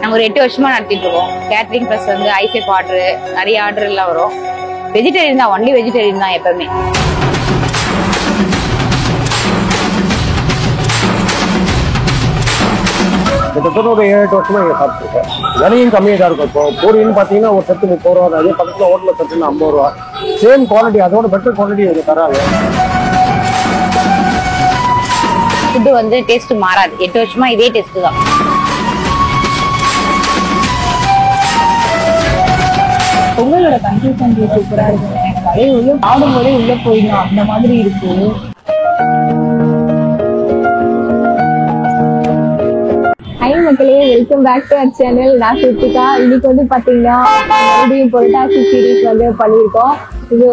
நாங்க ஒரு 8 வருஷமா நடத்திட்டு இருக்கோம். கேட்டரிங் பிளஸ் வந்து ஐசெஃப் ஆர்டர், நிறைய ஆர்டர் எல்லாம் வரும். வெஜிடேரியன் தான், ஒன்லி வெஜிடேரியன் தான் எப்பவுமே. கிட்டத்தட்ட ஒரு 7-8 வருஷமா இங்க சாப்பிட்டுருக்கேன். விலையும் கம்மியாக தான் இருக்கும். இப்போ பூரின்னு பார்த்தீங்கன்னா ஒரு செட்டு 30 ரூபா தான். அதே பக்கத்தில் ஹோட்டலில் செட்டுன்னு 50 ரூபா. சேம் குவாலிட்டி, அதோட பெட்டர் குவாலிட்டி இவங்க தராங்க. ஃபுட்டு வந்து டேஸ்ட் மாறாது. 8 வருஷமா இதே டேஸ்ட் தான். உங்களோட கன்சிஸ்டன்சி சூப்பரா இருக்குங்க. கடையை உள்ள ஆடும்போதே உள்ள போயிடணும், அந்த மாதிரி இருக்கு. ஹை மக்களே, welcome back to our channel. நான் சுத்திகா. இன்னைக்கு வந்து பாத்தீங்கன்னா மறுபடியும் புரட்டாசி சீரீஸ் வந்து பண்ணியிருக்கோம். இது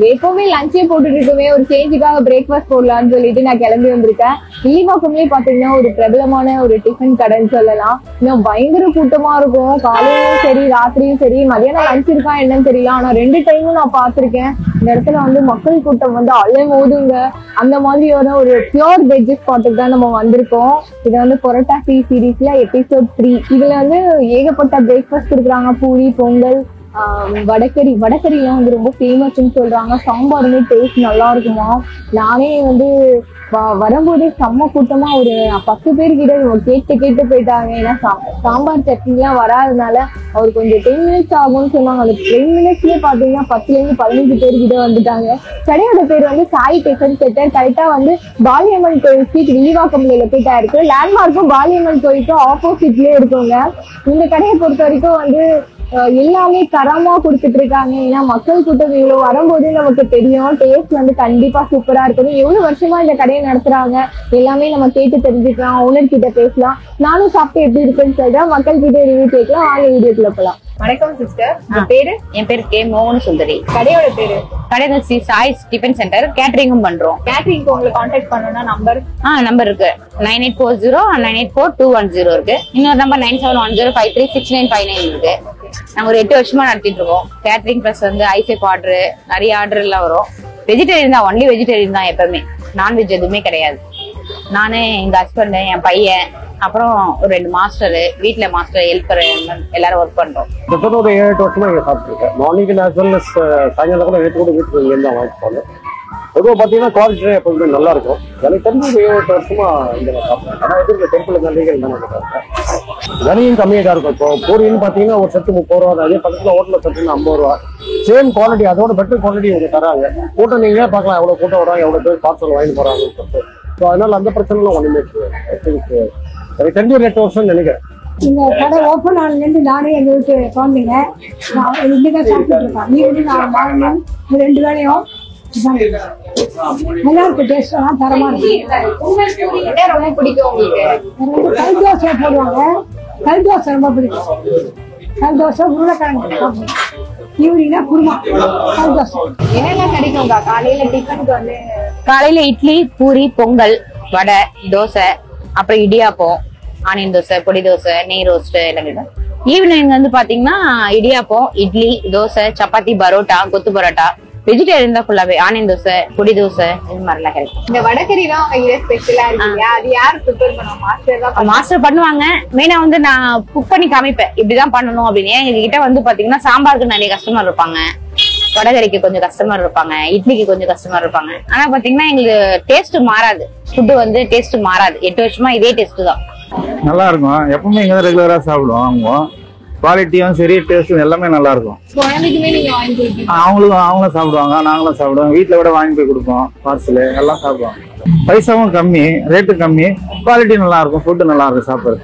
எப்பவுமே லஞ்சே போட்டுட்டு இருக்குமே, ஒரு சேஞ்சுக்காக பிரேக்ஃபாஸ்ட் போடலான்னு சொல்லிட்டு நான் கிளம்பி வந்திருக்கேன். வில்லிவாக்கம்லயே பாத்தீங்கன்னா ஒரு பிரபலமான ஒரு டிஃபன் கடைன்னு சொல்லலாம். இன்னும் பயங்கர கூட்டமா இருக்கும். காலையிலும் சரி, ராத்திரியும் சரி. மதியானம் லஞ்ச் இருக்கா என்னன்னு தெரியல, ஆனா 2 டைமும் நான் பாத்திருக்கேன். இந்த இடத்துல வந்து மக்கள் கூட்டம் வந்து அலை மோதுங்க. அந்த மாதிரியான ஒரு பியூர் வெஜ் ஸ்பாட்டுக்கு தான் நம்ம வந்திருக்கோம். இது வந்து புரட்டாசி சீரீஸ்ல எபிசோட் 3. இதுல வந்து ஏகப்பட்ட பிரேக்ஃபாஸ்ட் கொடுக்குறாங்க. பூரி, பொங்கல், வடக்கறிலாம் வந்து ரொம்ப ஃபேமஸ்ன்னு சொல்றாங்க. சாம்பாருமே டேஸ்ட் நல்லா இருக்குமா. நானே வந்து வரும்போதே செம்ம கூட்டமா ஒரு 10 பேர் கிட்ட கேட்டு போயிட்டாங்க. ஏன்னா சாம்பார் சட்னிலாம் வராதனால அவர் கொஞ்சம் 10 மினிட்ஸ் ஆகும்னு சொன்னாங்க. அந்த 10 மினிட்ஸ்லயே பாத்தீங்கன்னா 10லேருந்து 15 பேர் கிட்ட வந்துட்டாங்க. கடையோட பேர் வந்து சாய் டிஃபன் சென்டர். கரெக்டா வந்து பாலியம்மன் கோயில் ஸ்ட்ரீட், வில்லிவாக்கம்ல லொக்கேட் ஆயிருக்கு. லேண்ட்மார்க்கும் பாலியம்மன் கோயிலுக்கும் ஆப்போசிட்லயே இருக்குங்க. இந்த கடையை பொறுத்த வரைக்கும் வந்து எல்லாமே தரமா கொடுத்துட்டு இருக்காங்க. ஏன்னா மக்கள் கூட்டம் இவ்வளவு வரும்போது நமக்கு தெரியும் டேஸ்ட் வந்து கண்டிப்பா சூப்பரா இருக்கணும். எவ்வளவு வருஷமா இந்த கடையை நடத்துறாங்க எல்லாமே நம்ம கேட்டு தெரிஞ்சுக்கலாம். ஓனர் கிட்ட பேசலாம். நானும் சாப்பிட்டு எப்படி இருக்குன்னு சொல்றேன். மக்கள் கிட்ட ரிவ்யூ கேட்கலாம். வாங்க வீடியோக்குள்ள போலாம். வணக்கம் சிஸ்டர், பேரு? என் பேரு கே மோகன் சுந்தரி. கடையோட பேரு? கடை சாய் டிஃபன் சென்டர். கேட்டரிங்கும் பண்றோம். கேட்டரிங்க்கு உங்களுக்கு கான்டாக்ட் பண்ணணும்னா நம்பர்? நம்பர் இருக்கு. 9840 984-210 இருக்கு. இன்னொரு நம்பர் 9710536959 இருக்கு. நாங்க ஒரு 8 வருஷமா நடத்திட்டு இருக்கோம். கேட்டரிங் பிளஸ் வந்து ஐசெஃப் ஆர்டர், நிறைய ஆர்டர் எல்லாம் வரும். வெஜிடேரியன் தான், ஒன்லி வெஜிடேரியன் தான் எப்பவுமே. நான்வெஜ் எதுவுமே கிடையாது. நானு, எங்க ஹஸ்பண்ட், என் பையன், அப்புறம் ஒரு 2 மாஸ்டர், வீட்டுல மாஸ்டர் ஹெல்ப்பர் எல்லாரும் ஒர்க் பண்றோம். கிட்டத்தட்ட ஒரு 7-8 வருஷமா இங்க சாப்பிட்டுருக்கேன். மார்னிங் நேச்சுரல், சாயங்காலம் கூட நேற்று கூட வீட்டுக்கு இங்கே தான் வாங்கிட்டு போனேன். பொதுவாக பார்த்தீங்கன்னா குவாலிட்டி எப்பவுமே நல்லா இருக்கும். எனக்கு தெரிஞ்சு ஒரு 7-8 வருஷமா இங்கே நான் சாப்பிட்டேன். ஆனால் எதிர்க்க டெம்பிள் நன்றிகள் தான் சாப்பிட்டேன். விலையும் கம்மியாக தான் இருக்கும். இப்போ பூரின்னு பார்த்தீங்கன்னா ஒரு செட்டு 30 ரூபா தான். அதே பக்கத்தில் ஹோட்டலில் செட்டுன்னு 50 ரூபா. சேம் குவாலிட்டி, அதோட பெட்டர் குவாலிட்டி இவங்க தராங்க. கூட்டம் நீங்களே பார்க்கலாம், எவ்வளோ கூட்டம் வராங்க, எவ்வளோ பேர் பார்சல் வாங்கிட்டு போறாங்கன்னு சொல்லிட்டு. ஸோ அதனால அந்த பிரச்சனைலாம் ஒன்றுமே எனக்கு தெரிஞ்ச ஒரு 8 வருஷம் நினைக்கிறேன். இந்த கடை ஓப்பன் ஆனதுலேருந்து நானே எங்க வீட்டு குழந்தைங்க இன்னைக்கு சாப்பிட்டு இருக்கேன். நீங்க நான் மார்னிங் 2 வேளையும் நல்லா இருக்கு. டேஸ்ட் தரமா இருக்கு. ரொம்ப பிடிக்கும் உங்களுக்கு? கல் தோசை போடுவாங்க. கல் தோசை ரொம்ப பிடிக்கும். கல் தோசை, உருளைக்கிழங்கு, ஈவினிங்னா குருமா, கல் தோசை. என்னெல்லாம் கிடைக்கும்க்கா காலையில டிஃபனுக்கு வந்து? காலையில இட்லி, பூரி, பொங்கல், வடை, தோசை, அப்புறம் இடியாப்பம், ஆனியன் தோசை, பொடி தோசை, நெய் ரோஸ்ட் எல்லாம் கிடைக்கும். ஈவினிங் வந்து பாத்தீங்கன்னா இடியாப்பம், இட்லி, தோசை, சப்பாத்தி, பரோட்டா, கொத்து பரோட்டா. வெஜிடேரியன் தான் ஃபுல்லாவே. ஆனியன் தோசை, பொடி தோசை, இது மாதிரிலாம் கிடைக்கும். இந்த வடக்கறிலாம் ஸ்பெஷலா இருக்கு. அது யாரு ப்ரிப்பேர் பண்ணுவாங்க? மாஸ்டர் தான். மாஸ்டர் பண்ணுவாங்க. மெயினா வந்து நான் குக் பண்ணி காமிப்பேன், இப்படிதான் பண்ணணும் அப்படின்னு. எங்க கிட்ட வந்து பாத்தீங்கன்னா சாம்பாருக்கு நிறைய கஸ்டமர் இருப்பாங்க, வடகறிக்கு கொஞ்சம் கஸ்டமர் இருப்பாங்க, இட்லிக்கு கொஞ்சம் கஸ்டமர் இருப்பாங்க. ஆனா பாத்தீங்கன்னா எங்களுக்கு டேஸ்ட் மாறாது. ஃபுட்டு வந்து டேஸ்ட் மாறாது. 8 வருஷமா இதே டேஸ்ட் தான். நல்லா இருக்கும். எப்பவுமே இங்க ரெகுலரா சாப்பிடுவோம். அவங்க குவாலிட்டியும் சரி, டேஸ்டும் எல்லாமே நல்லா இருக்கும். குழந்தைக்குமே நீங்க வாங்கி கொடுப்பீங்க? அவங்களும் சாப்பிடுவாங்க, நாங்களும் சாப்பிடுவோம். வீட்டுல விட வாங்கி போய் கொடுப்போம். பார்சல் எல்லாம் சாப்பிடுவோம். பைசாவும் கம்மி, ரேட்டு கம்மி, குவாலிட்டி நல்லா இருக்கும், ஃபுட்டு நல்லா இருக்கும் சாப்பிடுறது.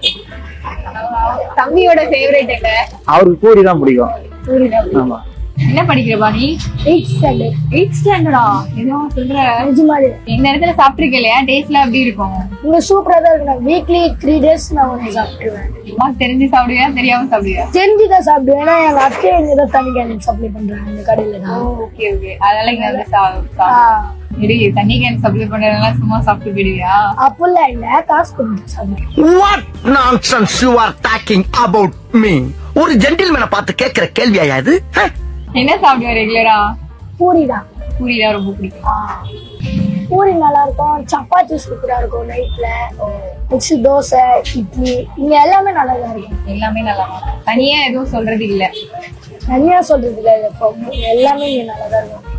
தம்பியோட ஃபேவரட் என்ன? அவருக்கு பூரி தான் பிடிக்கும். பூரி தான். ஆமா. என்ன படிக்கிறப்பா நீ? 8th standard. 8th standard-ஆ? ஏதோ சொல்ற நிஜமாலே இந்த இடத்துல சாப்பிட்டுருக்க இல்லையா? டேஸ்ட்லாம் எப்படி இருக்கும்? இங்க சூப்பரா தான் இருக்கு. வீக்லி 3 days நான் ஒன்று சாப்பிட்டுருவேன். அம்மா தெரிஞ்சு சாப்பிடுவியா, தெரியாம சாப்பிடுவியா? தெரிஞ்சுதான் சாப்பிடுவேன். ஏன்னா எங்க அத்தை இங்க தான் தண்ணி கேன் சப்ளை பண்றாங்க இந்த கடையில தான். Okay okay. அதனால இங்க வந்து தண்ணி கேன் சப்ளை பண்றதெல்லாம் சும்மா சாப்பிட்டு போயிடுவியா? அப்பெல்லாம் இல்ல, காசு கொடுத்து சாப்பிடுவேன். What nonsense you are talking about me? ஒரு ஜென்டில்மேனை பார்த்து கேட்கிற கேள்வியா இது? என்ன சாப்பிடுவா ரெகுலரா? பூரி தான். பூரி தான் ரொம்ப பிடிக்கும். பூரி நல்லா இருக்கும், சப்பாத்தி சூப்பரா இருக்கும் நைட்ல. நெக்ஸ்ட் தோசை, இட்லி, இங்க எல்லாமே நல்லா தான் இருக்கும். எல்லாமே நல்லா இருக்கும். தனியா எதுவும் சொல்றது இல்ல. தனியா சொல்றது இல்ல, எல்லாமே இங்க நல்லா தான் இருக்கும்.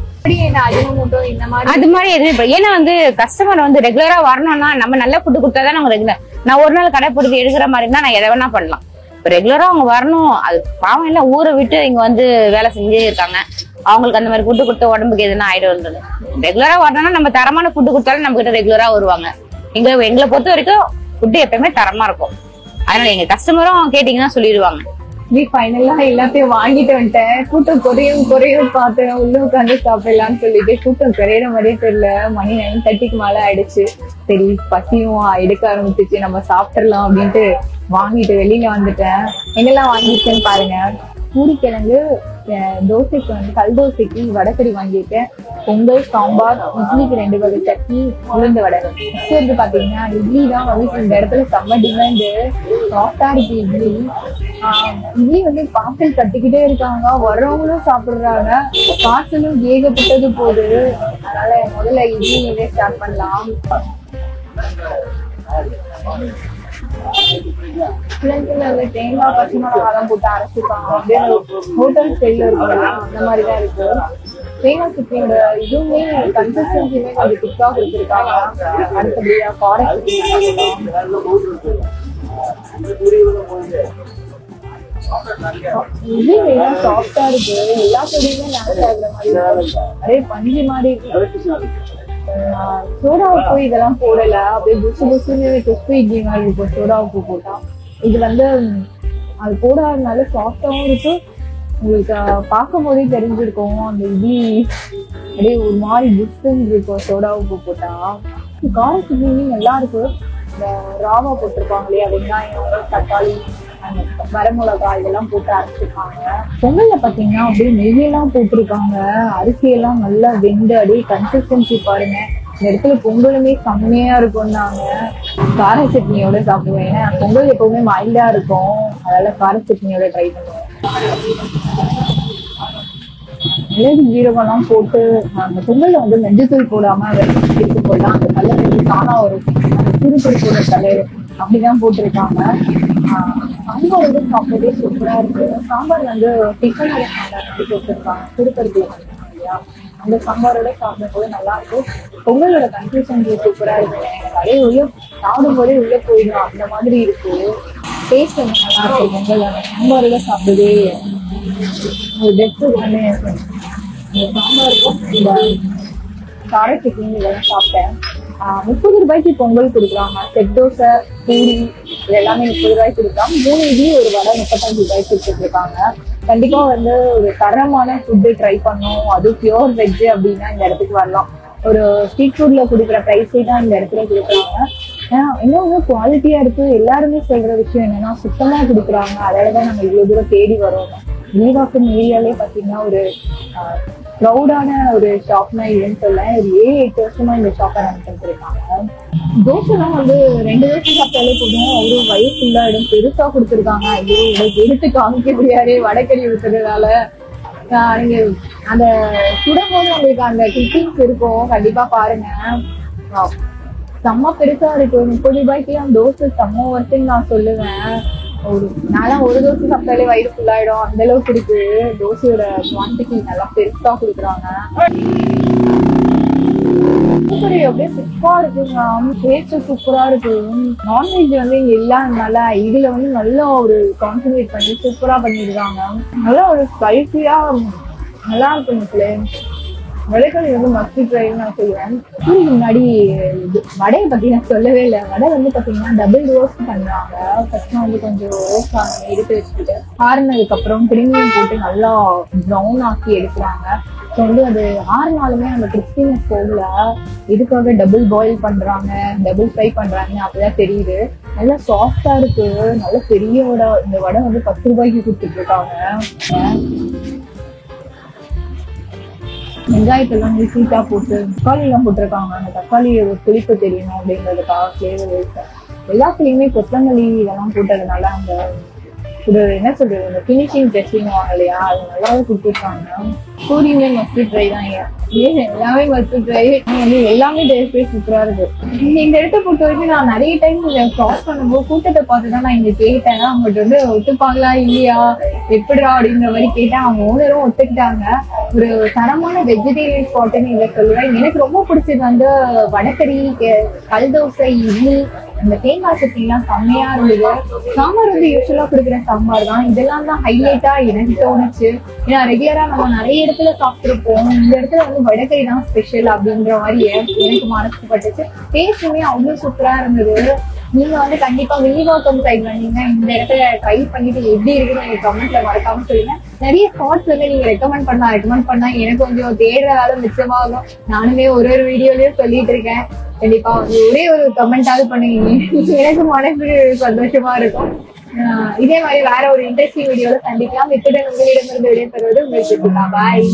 அது மாதிரி எதுவும் ஏன்னா வந்து கஸ்டமர் வந்து ரெகுலரா வரணும்னா நம்ம நல்ல ஃபுட்டு கொடுத்தாதான் அவங்க ரெகுலர். நான் ஒரு நாள் கடை போட்டு எடுக்கிற மாதிரி இருந்தா நான் எதை வேணா பண்ணலாம். இப்ப ரெகுலரா அவங்க வரணும், அது பாவம் இல்ல, ஊரை விட்டு இங்க வந்து வேலை செஞ்சே இருக்காங்க. அவங்களுக்கு அந்த மாதிரி ஃபுட்டு கொடுத்த உடம்புக்கு எதுனா ஆயிடும். ரெகுலரா வரணும்னா நம்ம தரமான ஃபுட்டு கொடுத்தாலும் நம்ம கிட்ட ரெகுலரா வருவாங்க. எங்களை பொறுத்த வரைக்கும் ஃபுட்டு எப்பயுமே தரமா இருக்கும். அதனால எங்க கஸ்டமரும் கேட்டீங்கன்னா சொல்லிடுவாங்க. ஃபைனலா எல்லாத்தையும் வாங்கிட்டு வந்துட்டேன். கூட்டம் குறையும் பார்த்தேன். உள்ள உட்காந்து சாப்பிடலாம்னு சொல்லிட்டு கூட்டம் குறையிற மாதிரியே தெரியல. மணி 9:30க்கு மேல ஆயிடுச்சு. சரி பசியும் எடுக்க ஆரம்பிச்சிச்சு, நம்ம சாப்பிடலாம் அப்படின்ட்டு வாங்கிட்டு வெளியில வந்துட்டேன். என்னெல்லாம் வாங்கிருக்கேன்னு பாருங்க. பூரிக்கிழங்கு, தோசைக்கு வந்து கல் தோசைக்கு வடைக்கறி வாங்கியிருக்கேன். பொங்கல், சாம்பார், இட்லிக்கு 2 வகை சட்னி, உளுந்த வடை. நெக்ஸ்ட் வந்து பாத்தீங்கன்னா இட்லி தான் வந்து இந்த இடத்துல செம்ம டிமாண்டு. சாஃப்டா இருக்கு இட்லி. இட்லி வந்து பார்சல் கட்டிக்கிட்டே இருக்காங்க, வர்றவங்களும் சாப்பிடுறாங்க, பார்சலும் ஏகப்பட்டது போகுது. அதனால முதல்ல இட்லியே ஸ்டார்ட் பண்ணலாம். தேங்காய், பச்சை மிளகாலாம் போட்டு அரைச்சிருக்காங்க. அப்படியே ஹோட்டல் ஸ்டைல்ல இருக்கும், அந்த மாதிரிதான் இருக்கு. தேங்காய் சட்னியோட இதுவுமே கன்சிஸ்டன்சியுமே கொஞ்சம் திக்கா கொடுத்துருக்காங்க. அடுத்தபடியா காரம் இது சாஃப்டா இருக்கு. எல்லா பொடியுமே நாங்க சாப்பிடுற மாதிரி நிறைய பஞ்சு மாதிரி இருக்கு. சோடா உப்பு இதெல்லாம் போடல, அப்படியே புசு புசுன்னு கிறிஸ்பி இட்லி மாதிரி இருக்கும் சோடா உப்பு போட்டா. இது வந்து அது போடாதனால சாஃப்டாவும் இருக்கு. உங்களுக்கு பார்க்கும் போதே தெரிஞ்சிருக்கும் அந்த இட்லி அப்படியே ஒரு மாதிரி புஷ்ன்னு இருக்கும் சோடா உப்பு போட்டா. கார சட்னி நல்லா இருக்கு. இந்த ராவா போட்டிருப்பாங்க இல்லையா, வெங்காயம், தக்காளி, வரமிளகாய் இதெல்லாம் போட்டு அரைச்சிருக்காங்க. பொங்கல்ல பாத்தீங்கன்னா அப்படியே நெய்யெல்லாம் போட்டிருக்காங்க. அரிசியெல்லாம் நல்லா வெந்து அப்படியே கன்சிஸ்டன்சி பாருங்க. இந்த இடத்துல பொங்கலுமே செம்மையா இருக்கும்னாங்க. கார சட்னியோட சாப்பிடுவேன். ஏன்னா பொங்கல் எப்பவுமே மைல்டா இருக்கும், அதனால கார சட்னியோட ட்ரை பண்ணுவேன். மிளகு ஜீரகம்லாம் போட்டு அந்த பொங்கல்ல வந்து மஞ்சத்தூள் போடாம வெறும் போடலாம். அந்த கலர் வந்து தானா வரும், திருப்பூர் கலர் அப்படிதான் போட்டிருக்காங்க. சாம்பார் வந்து சாப்பிட்டதே சூப்பரா இருக்கு. சாம்பார் வந்து டிஃபனோட சாம்பார் வந்து போட்டிருக்காங்க, திருப்பூர்ல இல்லையா, அந்த சாம்பாரோட சாப்பிடும் போது நல்லா இருக்கும். பொங்கலோட கன்சிஸ்டன்சி சூப்பரா இருக்கு. நிறைய உள்ள சாப்பிடும் போதே உள்ள போயிடும், அந்த மாதிரி இருக்கு. டேஸ்ட் வந்து நல்லா இருக்கும். பொங்கல் அந்த சாம்பாரோட சாப்பிடுதே ஒரு பெஸ்ட் தானே. இந்த சாம்பாருக்கும் இந்த கார சட்னி இதெல்லாம் சாப்பிட்டேன். 30 ரூபாய்க்கு பொங்கல் கொடுக்குறாங்க. செட் தோசை, பூரி இது எல்லாமே 30 ரூபாய்க்கு கொடுக்குறாங்க. 3 இட்லி ஒரு வடை 35 ரூபாய்க்கு கொடுத்துருக்காங்க. கண்டிப்பா வந்து ஒரு தரமான ஃபுட்டு ட்ரை பண்ணும், அது பியோர் வெஜ் அப்படின்னா இந்த இடத்துக்கு வரலாம். ஒரு ஸ்ட்ரீட் ஃபுட்ல கொடுக்குற ப்ரைஸே தான் இந்த இடத்துல கொடுக்குறாங்க. இன்னொன்று குவாலிட்டியா இருக்கு. எல்லாருமே சொல்ற விஷயம் என்னன்னா சுத்தமா கொடுக்குறாங்க. அதனாலதான் நம்ம இவ்வளவு தூரம் தேடி வரோம். வில்லிவாக்கம் ஏரியாலே பாத்தீங்கன்னா ஒரு ப்ரௌடான ஒரு ஷாப்னா இதுன்னு சொல்ல. ஒரு 7-8 வருஷமா இந்த ஷாப்பை ரன் பண்ணிருக்காங்க. தோசைலாம் வந்து 2 தோசை சாப்பிட்டாலே போதும், அவரு வயிறு ஃபுல்லா இடம் பெருசா கொடுத்துருக்காங்க. ஐயோ உங்களுக்கு எடுத்து காமிக்க முடியாது வடைக்கறி ஊத்துறதுனால. நீங்க அந்த சுடும் போது உங்களுக்கு அந்த கிளிப்பிங்ஸ் இருக்கும், கண்டிப்பா பாருங்க. செம்ம பெருசா இருக்கு. 30 ரூபாய்க்கு தோசை செம்ம ஒர்த்துன்னு நான் சொல்லுவேன். நான்லாம் ஒரு தோசை சாப்பிட்டாலே வயிறு ஃபுல்லாயிடும், அந்த அளவுக்கு இருக்கு. தோசையோட குவான்டிட்டி நல்லா பெருசா கொடுக்குறாங்க. அப்படியே சூப்பரா இருக்குங்க, டேஸ்ட் சூப்பரா இருக்கு. நான்வெஜ் வந்து இங்க இல்லாதனால இதுல வந்து நல்லா ஒரு கான்சன்ட்ரேட் பண்ணி சூப்பரா பண்ணிருக்காங்க. நல்லா ஒரு ஸ்பைசியா நல்லா இருக்கு. வடைக்கறி வந்து மஸ்ட் ட்ரைன்னு நான் சொல்லுவேன். இதுக்கு முன்னாடி வடையை பத்தி நான் சொல்லவே இல்லை. வடை வந்து பாத்தீங்கன்னா டபுள் ரோஸ்ட் பண்றாங்க. ஃபர்ஸ்ட் வந்து கொஞ்சம் ரோஸ்ட் ஆகணும், எடுத்து வச்சுக்கிட்டு ஆறுனதுக்கு அப்புறம் கிரீமியும் போட்டு நல்லா ப்ரௌன் ஆக்கி எடுக்கிறாங்க. ஸோ வந்து அது ஆறுனாலுமே அந்த கிறிஸ்பினஸ் போகல. இதுக்காக டபுள் பாயில் பண்றாங்க, டபுள் ஃப்ரை பண்றாங்க, அப்பதான் தெரியுது. நல்லா சாஃப்டா இருக்கு, நல்ல பெரிய வடை. இந்த வடை வந்து 10 ரூபாய்க்கு கொடுத்துட்டு இருக்காங்க. வெங்காயத்தெல்லாம் சீட்டா போட்டு தக்காளி எல்லாம் போட்டிருக்காங்க. அந்த தக்காளியோட புளிப்பு தெரியணும் அப்படிங்கிறதுக்காக ஃபிளேவர் இருக்கு. எல்லாத்துலயுமே கொத்தமல்லி இதெல்லாம் போட்டதுனால அந்த ஒரு என்ன சொல்றது, இந்த பினிஷிங் டெஸ்டிங் இல்லையா, அது நல்லாவே கொடுத்துருக்காங்க. பூரியுமே மஸ்ட் ட்ரை தான். எல்லாமே மஸ்ட் ட்ரை. எல்லாமே டேஸ்ட் சூப்பரா இருக்கு. இந்த இடத்த பொறுத்த வரைக்கும் நான் நிறைய டைம் கிராஸ் பண்ணும்போது கூட்டத்தை பார்த்துதான் நான் இங்க கேட்டேன். அவங்ககிட்ட வந்து ஒத்துப்பாங்களா இல்லையா எப்படிடா அப்படிங்கிற மாதிரி கேட்டேன். அவங்க ஓனரும் ஒத்துக்கிட்டாங்க. ஒரு தரமான வெஜிடேரியன் ஸ்பாட்னு இதை சொல்லுவேன். எனக்கு ரொம்ப பிடிச்சது வந்து வடக்கறி, கல் தோசை, இட்லி, அந்த தேங்காய் சட்னி எல்லாம் செம்மையா இருந்தது. சாம்பார் வந்து யூஸ்வலா கொடுக்குற சாம்பார் தான். இதெல்லாம் தான் ஹைலைட்டா எனக்கு தோணுச்சு. ஏன்னா ரெகுலரா நம்ம நிறைய இடத்துல சாப்பிட்டுருப்போம். இந்த இடத்துல வந்து வடக்கறி தான் ஸ்பெஷல் அப்படின்ற மாதிரி எனக்கு மனசு பட்டுச்சு. டேஸ்ட்டுமே அவ்வளவு சூப்பரா இருந்தது. நீங்க வந்து கண்டிப்பா வில்லிவாக்கம் சைட் வந்தீங்க, இந்த இடத்துல ட்ரை பண்ணிட்டு எப்படி இருக்குன்னு நீங்க கமெண்ட்ல மறக்காம சொல்லுங்க. நிறைய ஸ்பாட்ஸ் வந்து நீங்க ரெக்கமெண்ட் பண்ணா எனக்கு கொஞ்சம் தேடுற வேலை மிச்சமாகும். நானுமே ஒரு வீடியோலயும் சொல்லிட்டு இருக்கேன். கண்டிப்பா வந்து ஒரே ஒரு கமெண்டாவது பண்ணுவீங்க, எனக்கு மனசு சந்தோஷமா இருக்கும். இதே மாதிரி வேற ஒரு இன்ட்ரெஸ்டிங் வீடியோல சந்திக்கலாம். இத்துடன் உங்களிடமிருந்து விடைபெறுவது உங்களுக்கு. பாய்.